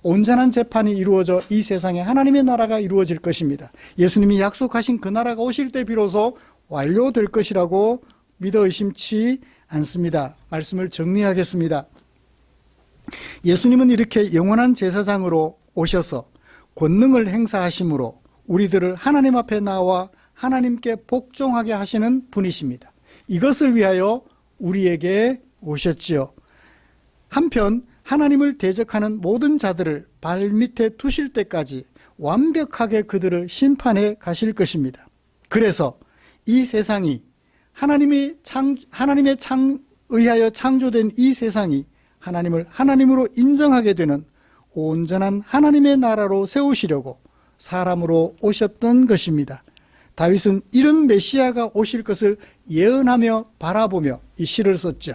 온전한 재판이 이루어져 이 세상에 하나님의 나라가 이루어질 것입니다. 예수님이 약속하신 그 나라가 오실 때 비로소 완료될 것이라고 믿어 의심치 않습니다. 말씀을 정리하겠습니다. 예수님은 이렇게 영원한 제사장으로 오셔서 권능을 행사하심으로 우리들을 하나님 앞에 나와 하나님께 복종하게 하시는 분이십니다. 이것을 위하여 우리에게 오셨지요. 한편 하나님을 대적하는 모든 자들을 발밑에 두실 때까지 완벽하게 그들을 심판해 가실 것입니다. 그래서 이 세상이 하나님에 의하여 창조된 이 세상이 하나님을 하나님으로 인정하게 되는 온전한 하나님의 나라로 세우시려고 사람으로 오셨던 것입니다. 다윗은 이런 메시아가 오실 것을 예언하며 바라보며 이 시를 썼죠.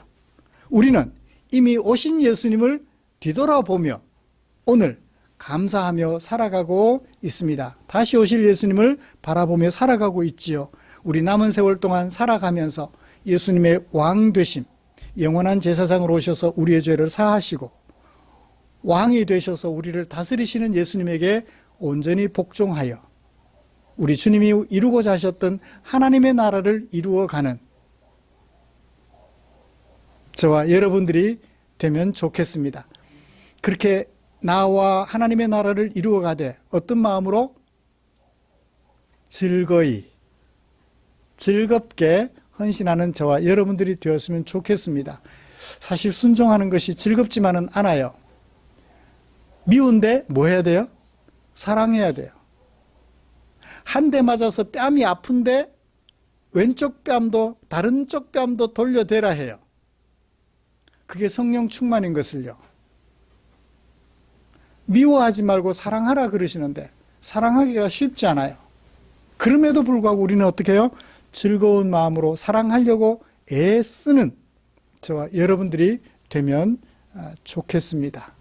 우리는 이미 오신 예수님을 뒤돌아보며 오늘 감사하며 살아가고 있습니다. 다시 오실 예수님을 바라보며 살아가고 있지요. 우리 남은 세월 동안 살아가면서 예수님의 왕 되심, 영원한 제사장으로 오셔서 우리의 죄를 사하시고 왕이 되셔서 우리를 다스리시는 예수님에게 온전히 복종하여 우리 주님이 이루고자 하셨던 하나님의 나라를 이루어가는 저와 여러분들이 되면 좋겠습니다. 그렇게 나와 하나님의 나라를 이루어가되 어떤 마음으로? 즐겁게 헌신하는 저와 여러분들이 되었으면 좋겠습니다. 사실 순종하는 것이 즐겁지만은 않아요. 미운데 뭐 해야 돼요? 사랑해야 돼요. 한 대 맞아서 뺨이 아픈데 왼쪽 뺨도 다른 쪽 뺨도 돌려대라 해요. 그게 성령 충만인 것을요. 미워하지 말고 사랑하라 그러시는데 사랑하기가 쉽지 않아요. 그럼에도 불구하고 우리는 어떻게 해요? 즐거운 마음으로 사랑하려고 애쓰는 저와 여러분들이 되면 좋겠습니다.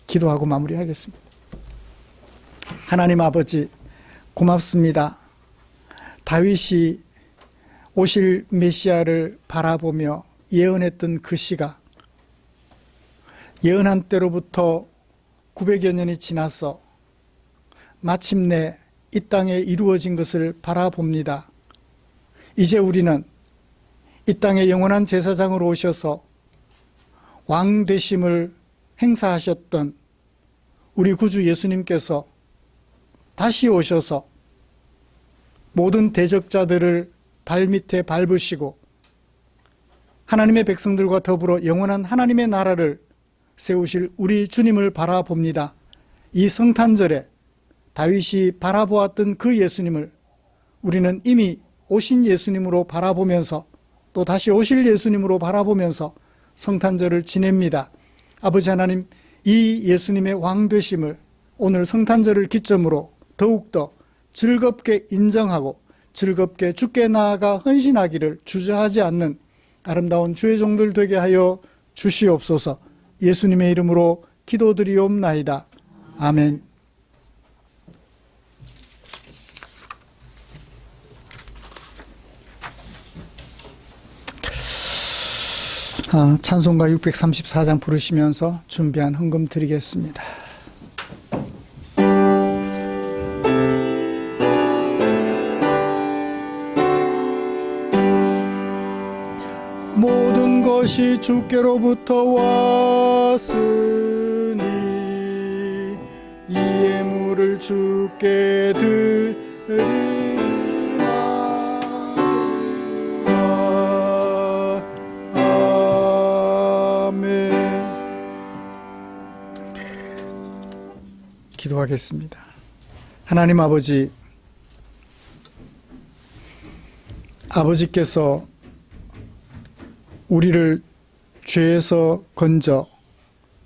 기도하고 마무리하겠습니다. 하나님 아버지 고맙습니다. 다윗이 오실 메시아를 바라보며 예언했던 그 시가 예언한 때로부터 900여 년이 지나서 마침내 이 땅에 이루어진 것을 바라봅니다. 이제 우리는 이 땅에 영원한 제사장으로 오셔서 왕 되심을 행사하셨던 우리 구주 예수님께서 다시 오셔서 모든 대적자들을 발밑에 밟으시고 하나님의 백성들과 더불어 영원한 하나님의 나라를 세우실 우리 주님을 바라봅니다. 이 성탄절에 다윗이 바라보았던 그 예수님을 우리는 이미 오신 예수님으로 바라보면서 또 다시 오실 예수님으로 바라보면서 성탄절을 지냅니다. 아버지 하나님, 이 예수님의 왕 되심을 오늘 성탄절을 기점으로 더욱더 즐겁게 인정하고 즐겁게 주께 나아가 헌신하기를 주저하지 않는 아름다운 주의 종들 되게 하여 주시옵소서. 예수님의 이름으로 기도드리옵나이다. 아멘. 찬송가 634장 부르시면서 준비한 헌금 드리겠습니다. 모든 것이 주께로부터 왔으니 이 예물을 주께 드리나이다. 아멘. 기도하겠습니다. 하나님 아버지께서 우리를 죄에서 건져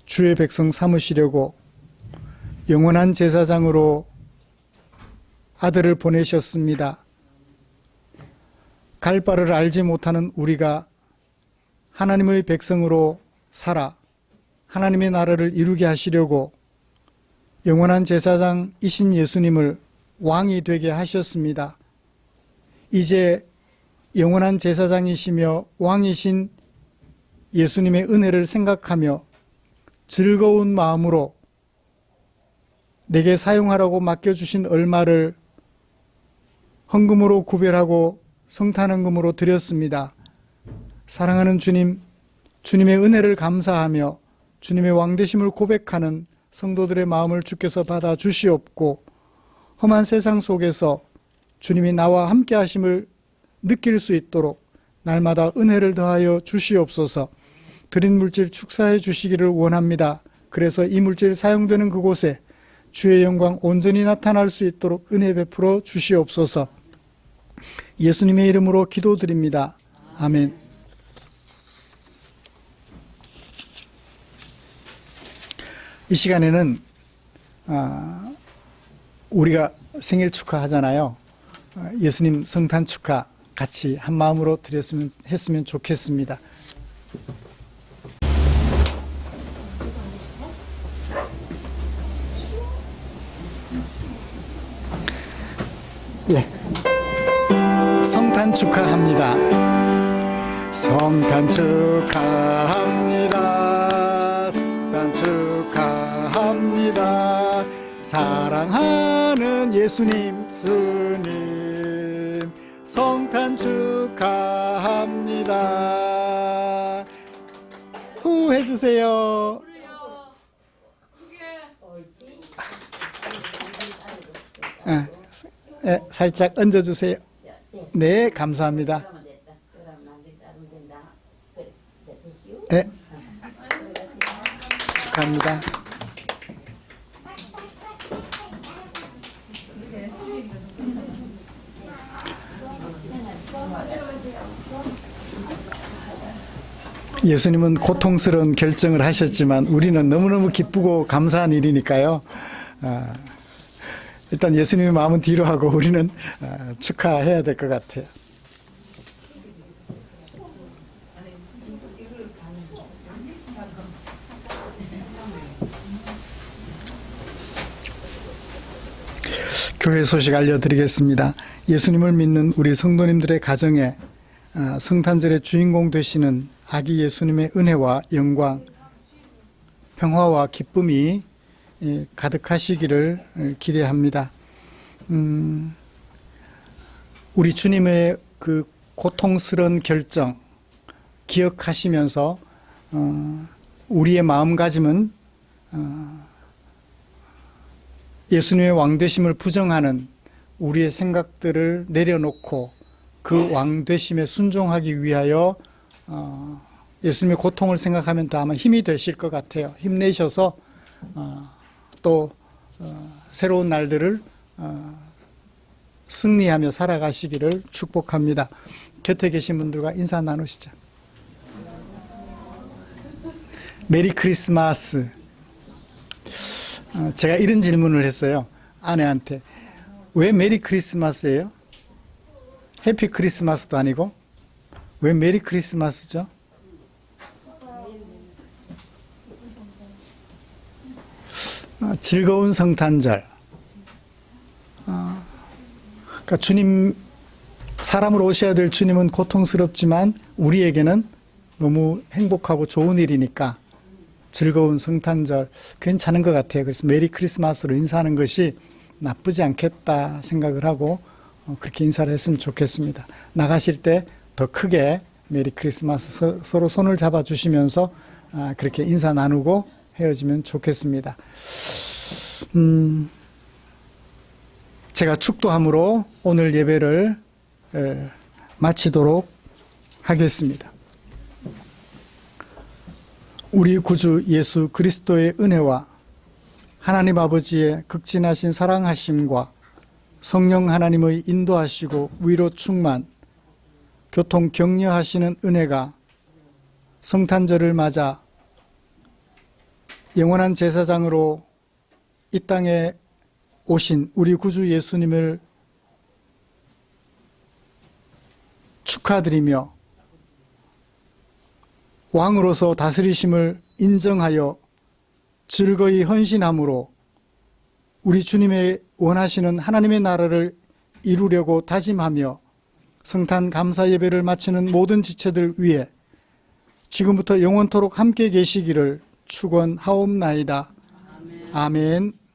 주의 백성 삼으시려고 영원한 제사장으로 아들을 보내셨습니다. 갈 바를 알지 못하는 우리가 하나님의 백성으로 살아 하나님의 나라를 이루게 하시려고 영원한 제사장이신 예수님을 왕이 되게 하셨습니다. 이제 영원한 제사장이시며 왕이신 예수님의 은혜를 생각하며 즐거운 마음으로 내게 사용하라고 맡겨주신 얼마를 헌금으로 구별하고 성탄헌금으로 드렸습니다. 사랑하는 주님, 주님의 은혜를 감사하며 주님의 왕되심을 고백하는 성도들의 마음을 주께서 받아 주시옵고 험한 세상 속에서 주님이 나와 함께 하심을 느낄 수 있도록 날마다 은혜를 더하여 주시옵소서. 드린 물질 축사해 주시기를 원합니다. 그래서 이 물질 사용되는 그곳에 주의 영광 온전히 나타날 수 있도록 은혜 베풀어 주시옵소서. 예수님의 이름으로 기도드립니다. 아멘. 이 시간에는 우리가 생일 축하하잖아요. 예수님 성탄 축하 같이 한 마음으로 했으면 좋겠습니다. 예. 성탄 축하합니다. 성탄 축하합니다. 성탄 축하합니다. 사랑하는 예수님 성탄 축하합니다. 후 해주세요. 살짝 얹어주세요. 네, 감사합니다. 네, 축하합니다. 예수님은 고통스러운 결정을 하셨지만 우리는 너무너무 기쁘고 감사한 일이니까요. 일단 예수님의 마음은 뒤로 하고 우리는 축하해야 될 것 같아요. 교회 소식 알려드리겠습니다. 예수님을 믿는 우리 성도님들의 가정에 성탄절의 주인공 되시는 아기 예수님의 은혜와 영광, 평화와 기쁨이 가득하시기를 기대합니다. 우리 주님의 그 고통스러운 결정 기억하시면서 우리의 마음가짐은 예수님의 왕되심을 부정하는 우리의 생각들을 내려놓고 그 왕되심에 순종하기 위하여 예수님의 고통을 생각하면 더 아마 힘이 되실 것 같아요. 힘내셔서 또 새로운 날들을 승리하며 살아가시기를 축복합니다. 곁에 계신 분들과 인사 나누시죠. 메리 크리스마스. 제가 이런 질문을 했어요. 아내한테. 왜 메리 크리스마스예요? 해피 크리스마스도 아니고 왜 메리 크리스마스죠? 즐거운 성탄절. 그러니까 주님, 사람으로 오셔야 될 주님은 고통스럽지만 우리에게는 너무 행복하고 좋은 일이니까 즐거운 성탄절 괜찮은 것 같아요. 그래서 메리 크리스마스로 인사하는 것이 나쁘지 않겠다 생각을 하고 그렇게 인사를 했으면 좋겠습니다. 나가실 때 더 크게 메리 크리스마스 서로 손을 잡아주시면서 그렇게 인사 나누고 헤어지면 좋겠습니다. 제가 축도함으로 오늘 예배를 마치도록 하겠습니다. 우리 구주 예수 그리스도의 은혜와 하나님 아버지의 극진하신 사랑하심과 성령 하나님의 인도하시고 위로 충만, 교통 격려하시는 은혜가 성탄절을 맞아 영원한 제사장으로 이 땅에 오신 우리 구주 예수님을 축하드리며 왕으로서 다스리심을 인정하여 즐거이 헌신함으로 우리 주님의 원하시는 하나님의 나라를 이루려고 다짐하며 성탄 감사 예배를 마치는 모든 지체들 위해 지금부터 영원토록 함께 계시기를 축원하옵나이다. 아멘.